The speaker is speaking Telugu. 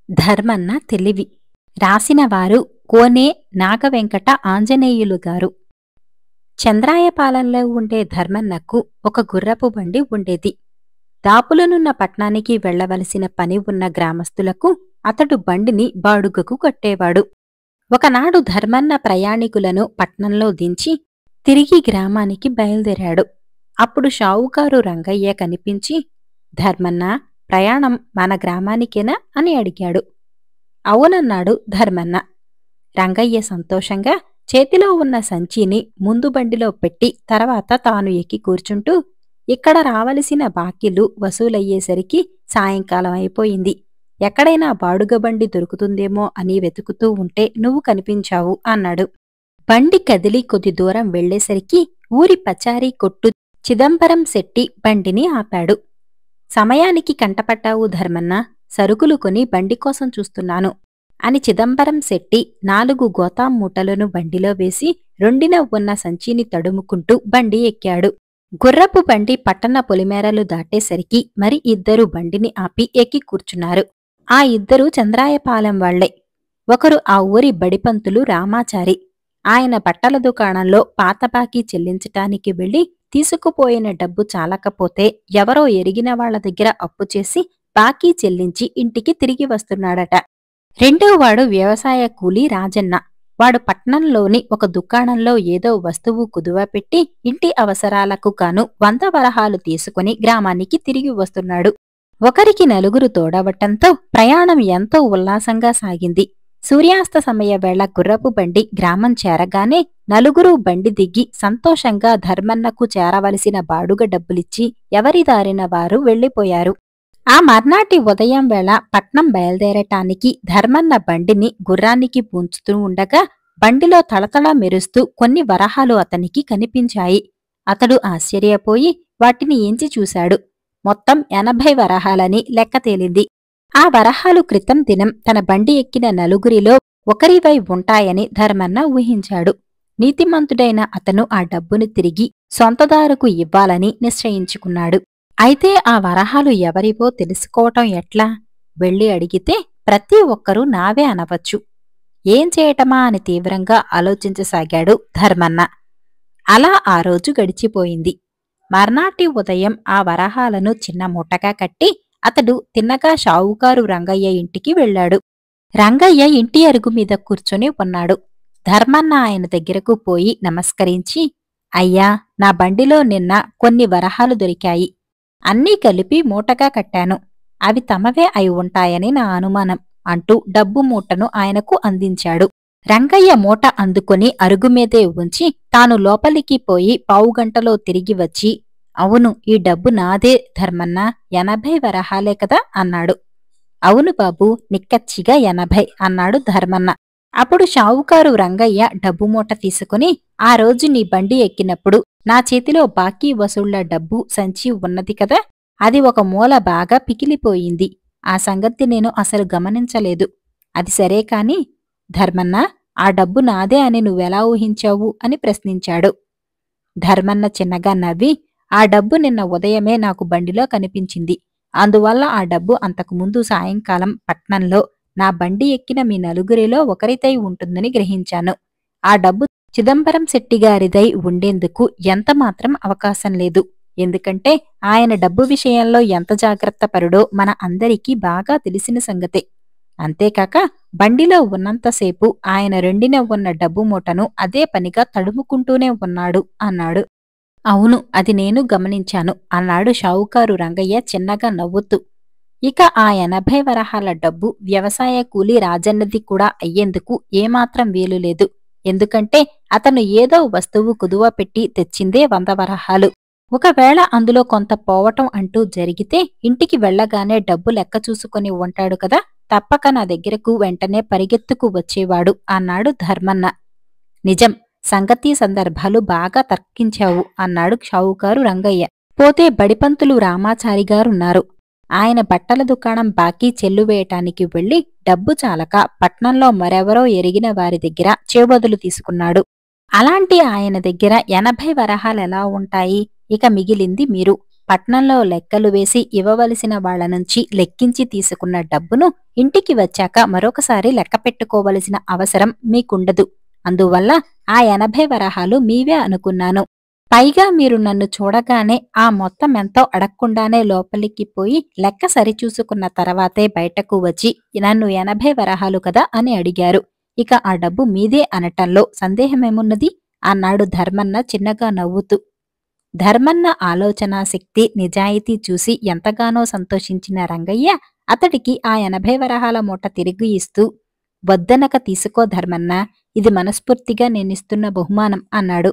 ధర్మన్న తెలివి. రాసినవారు కోనే నాగవెంకట ఆంజనేయులు గారు. చంద్రాయపాలెంలో ఉండే ధర్మన్నకు ఒక గుర్రపు బండి ఉండేది. దాపులనున్న పట్నానికి వెళ్లవలసిన పని ఉన్న గ్రామస్తులకు అతడు బండిని బాడుగకు కట్టేవాడు. ఒకనాడు ధర్మన్న ప్రయాణికులను పట్నంలో దించి తిరిగి గ్రామానికి బయలుదేరాడు. అప్పుడు షావుకారు రంగయ్య కనిపించి, ధర్మన్నా, ప్రయాణం మన గ్రామానికేనా అని అడిగాడు. అవునన్నాడు ధర్మన్న. రంగయ్య సంతోషంగా చేతిలో ఉన్న సంచిని ముందు బండిలో పెట్టి తర్వాత తాను ఎక్కి కూర్చుంటూ, ఇక్కడ రావలసిన బాకీలు వసూలయ్యేసరికి సాయంకాలం అయిపోయింది. ఎక్కడైనా బాడుగబండి దొరుకుతుందేమో అని వెతుకుతూ ఉంటే నువ్వు కనిపించావు అన్నాడు. బండి కదిలి కొద్ది దూరం వెళ్లేసరికి ఊరి పచారీ కొట్టు చిదంబరం శెట్టి బండిని ఆపాడు. సమయానికి కంటపట్టావు ధర్మన్న, సరుకులు కొని బండి కోసం చూస్తున్నాను అని చిదంబరం శెట్టి 4 గోతాం మూటలను బండిలో వేసి రొండిన ఉన్న సంచిని తడుముకుంటూ బండి ఎక్కాడు. గుర్రపు బండి పట్టణ పొలిమేరలు దాటేసరికి మరి 2 బండిని ఆపి ఎక్కి కూర్చున్నారు. ఆ 2 చంద్రాయపాలెం వాళ్లే. ఒకరు ఆ ఊరి బడిపంతులు రామాచారి. ఆయన బట్టల దుకాణంలో పాత బాకీ చెల్లించటానికి వెళ్లి తీసుకుపోయిన డబ్బు చాలకపోతే ఎవరో ఎరిగిన వాళ్ల దగ్గర అప్పుచేసి బాకీ చెల్లించి ఇంటికి తిరిగి వస్తున్నాడట. రెండోవాడు వ్యవసాయ కూలీ రాజన్న. వాడు పట్నంలోని ఒక దుకాణంలో ఏదో వస్తువు కుదువపెట్టి ఇంటి అవసరాలకు గాను 100 వరహాలు తీసుకుని గ్రామానికి తిరిగి వస్తున్నాడు. ఒకరికి 4 తోడవటంతో ప్రయాణం ఎంతో ఉల్లాసంగా సాగింది. సూర్యాస్త సమయ వేళ గుర్రపు బండి గ్రామం చేరగానే 4 బండి దిగి సంతోషంగా ధర్మన్నకు చేరవలసిన బాడుగ డబ్బులిచ్చి ఎవరి దారిన వారు వెళ్లిపోయారు. ఆ మర్నాటి ఉదయం వేళ పట్నం బయలుదేరటానికి ధర్మన్న బండిని గుర్రానికి పూంచుతూ ఉండగా బండిలో తళతళ మెరుస్తూ కొన్ని వరహాలు అతనికి కనిపించాయి. అతడు ఆశ్చర్యపోయి వాటిని ఎంచి చూశాడు. మొత్తం 80 వరహాలని లెక్క తేలింది. ఆ వరహాలు క్రితం దినం తన బండి ఎక్కిన 4 ఒకరివై ఉంటాయని ధర్మన్న ఊహించాడు. నీతిమంతుడైన అతను ఆ డబ్బును తిరిగి సొంతదారుకు ఇవ్వాలని నిశ్చయించుకున్నాడు. అయితే ఆ వరహాలు ఎవరివో తెలుసుకోవటం ఎట్లా? వెళ్ళి అడిగితే ప్రతి ఒక్కరూ నావే అనవచ్చు. ఏం చేయటమా అని తీవ్రంగా ఆలోచించసాగాడు ధర్మన్న. అలా ఆ రోజు గడిచిపోయింది. మర్నాటి ఉదయం ఆ వరహాలను చిన్న మూటగా కట్టి అతడు తిన్నగా షావుకారు రంగయ్య ఇంటికి వెళ్లాడు. రంగయ్య ఇంటి అరుగు మీద కూర్చొని ఉన్నాడు. ధర్మన్న ఆయన దగ్గరకు పోయి నమస్కరించి, అయ్యా, నా బండిలో నిన్న కొన్ని వరహాలు దొరికాయి. అన్నీ కలిపి మూటగా కట్టాను. అవి తమవే అయి ఉంటాయని నా అనుమానం అంటూ డబ్బు మూటను ఆయనకు అందించాడు. రంగయ్య మూట అందుకుని అరుగుమీదే ఉంచి తాను లోపలికి పోయి పావుగంటలో తిరిగి వచ్చి, అవును, ఈ డబ్బు నాదే ధర్మన్న, 80 వరహాలే కదా అన్నాడు. అవును బాబూ, నిక్కచ్చిగా 80 అన్నాడు ధర్మన్న. అప్పుడు షావుకారు రంగయ్య డబ్బు మూట తీసుకుని, ఆ రోజు నీ బండి ఎక్కినప్పుడు నా చేతిలో బాకీ వసూళ్ల డబ్బు సంచి ఉన్నది కదా, అది ఒక మూల బాగా పికిలిపోయింది. ఆ సంగతి నేను అసలు గమనించలేదు. అది సరే కాని ధర్మన్న, ఆ డబ్బు నాదే అని నువ్వెలా ఊహించావు అని ప్రశ్నించాడు. ధర్మన్న చిన్నగా నవ్వి, ఆ డబ్బు నిన్న ఉదయమే నాకు బండిలో కనిపించింది. అందువల్ల ఆ డబ్బు అంతకుముందు సాయంకాలం పట్నంలో నా బండి ఎక్కిన మీ 4 ఒకరిదై ఉంటుందని గ్రహించాను. ఆ డబ్బు చిదంబరం శెట్టిగారిదై ఉండేందుకు ఎంతమాత్రం అవకాశం లేదు. ఎందుకంటే ఆయన డబ్బు విషయంలో ఎంత జాగ్రత్తపరుడో మన అందరికీ బాగా తెలిసిన సంగతే. అంతేకాక బండిలో ఉన్నంతసేపు ఆయన రెండిన ఉన్న డబ్బు మూటను అదే పనిగా తడుముకుంటూనే ఉన్నాడు అన్నాడు. అవును, అది నేను గమనించాను అన్నాడు షావుకారు రంగయ్య చిన్నగా నవ్వుతూ. ఇక ఆ 80 వరహాల డబ్బు వ్యవసాయ కూలీ రాజన్నది కూడా అయ్యేందుకు ఏమాత్రం వీలులేదు. ఎందుకంటే అతను ఏదో వస్తువు కుదువ పెట్టి తెచ్చిందే 100 వరహాలు. ఒకవేళ అందులో కొంత పోవటం అంటూ జరిగితే ఇంటికి వెళ్లగానే డబ్బు లెక్క చూసుకుని ఉంటాడు కదా, తప్పక నా దగ్గరకు వెంటనే పరిగెత్తుకు వచ్చేవాడు అన్నాడు ధర్మన్న. నిజం, సంగతి సందర్భాలు బాగా తర్కించావు అన్నాడు షావుకారు రంగయ్య. పోతే బడిపంతులు రామాచారిగారున్నారు. ఆయన బట్టల దుకాణం బాకీ చెల్లువేయటానికి వెళ్లి డబ్బు చాలక పట్నంలో మరెవరో ఎరిగిన వారి దగ్గర చేబదులు తీసుకున్నాడు. అలాంటి ఆయన దగ్గర 80 వరహాలెలా ఉంటాయి? ఇక మిగిలింది మీరు. పట్నంలో లెక్కలు వేసి ఇవ్వవలసిన వాళ్ల నుంచి లెక్కించి తీసుకున్న డబ్బును ఇంటికి వచ్చాక మరొకసారి లెక్క పెట్టుకోవలసిన అవసరం మీకుండదు. అందువల్ల ఆ 80 వరహాలు మీవే అనుకున్నాను. పైగా మీరు నన్ను చూడగానే ఆ మొత్తమెంతో అడక్కుండానే లోపలికి పోయి లెక్క సరిచూసుకున్న తర్వాతే బయటకు వచ్చి నన్ను 80 వరహాలు కదా అని అడిగారు. ఇక ఆ డబ్బు మీదే అనటంలో సందేహమేమున్నది అన్నాడు ధర్మన్న చిన్నగా నవ్వుతూ. ధర్మన్న ఆలోచనా శక్తి, నిజాయితీ చూసి ఎంతగానో సంతోషించిన రంగయ్య అతడికి ఆ 80 వరహాల మూట తిరిగి ఇస్తూ, వద్దనక తీసుకో ధర్మన్నా, ఇది మనస్ఫూర్తిగా నేనిస్తున్న బహుమానం అన్నాడు.